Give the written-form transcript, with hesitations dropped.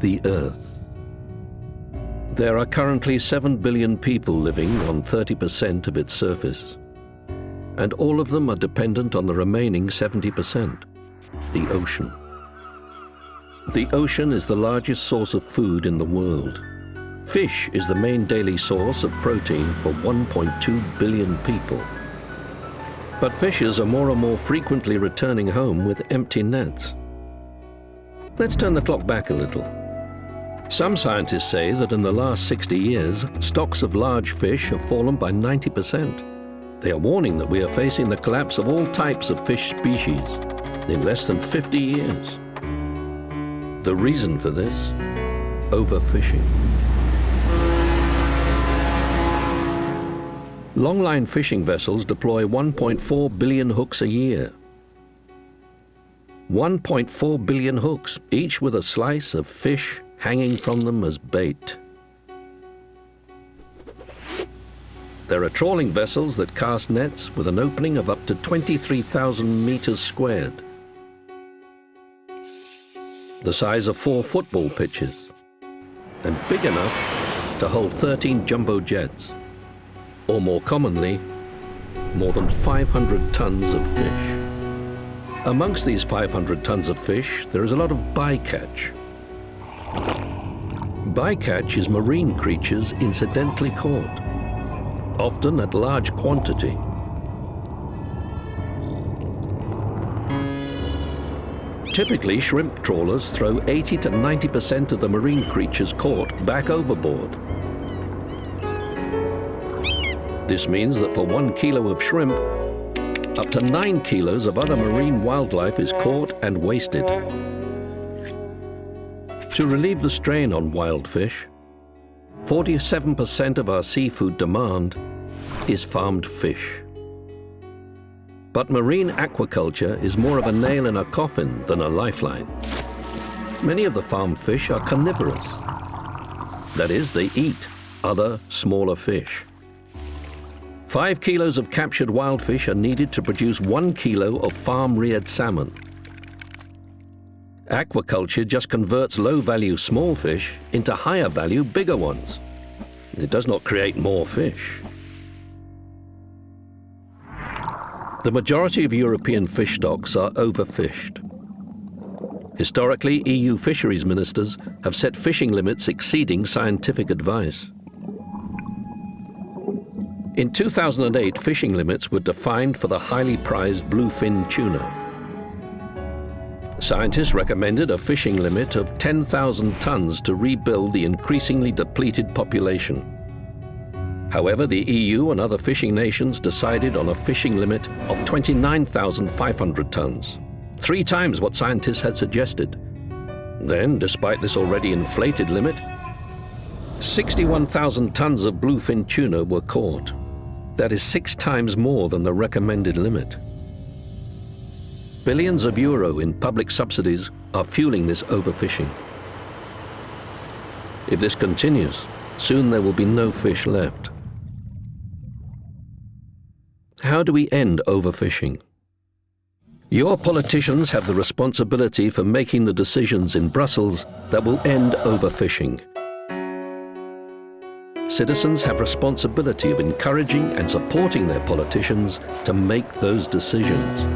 the Earth. There are currently 7 billion people living on 30% of its surface, and all of them are dependent on the remaining 70%, the ocean. The ocean is the largest source of food in the world. Fish is the main daily source of protein for 1.2 billion people. But fishers are more and more frequently returning home with empty nets. Let's turn the clock back a little. Some scientists say that in the last 60 years, stocks of large fish have fallen by 90%. They are warning that we are facing the collapse of all types of fish species in less than 50 years. The reason for this? Overfishing. Longline fishing vessels deploy 1.4 billion hooks a year. 1.4 billion hooks, each with a slice of fish hanging from them as bait. There are trawling vessels that cast nets with an opening of up to 23,000 meters squared, the size of 4 football pitches, and big enough to hold 13 jumbo jets, or more commonly, more than 500 tons of fish. Amongst these 500 tons of fish, there is a lot of bycatch. Bycatch is marine creatures incidentally caught, often at large quantity. Typically, shrimp trawlers throw 80 to 90% of the marine creatures caught back overboard. This means that for 1 kilo of shrimp, up to 9 kilos of other marine wildlife is caught and wasted. To relieve the strain on wild fish, 47% of our seafood demand is farmed fish. But marine aquaculture is more of a nail in a coffin than a lifeline. Many of the farmed fish are carnivorous. That is, they eat other, smaller fish. 5 kilos of captured wild fish are needed to produce 1 kilo of farm-reared salmon. Aquaculture just converts low-value small fish into higher-value bigger ones. It does not create more fish. The majority of European fish stocks are overfished. Historically, EU fisheries ministers have set fishing limits exceeding scientific advice. In 2008, fishing limits were defined for the highly prized bluefin tuna. Scientists recommended a fishing limit of 10,000 tons to rebuild the increasingly depleted population. However, the EU and other fishing nations decided on a fishing limit of 29,500 tons, 3 times what scientists had suggested. Then, despite this already inflated limit, 61,000 tons of bluefin tuna were caught. That is 6 times more than the recommended limit. Billions of euro in public subsidies are fueling this overfishing. If this continues, soon there will be no fish left. How do we end overfishing? Your politicians have the responsibility for making the decisions in Brussels that will end overfishing. Citizens have responsibility of encouraging and supporting their politicians to make those decisions.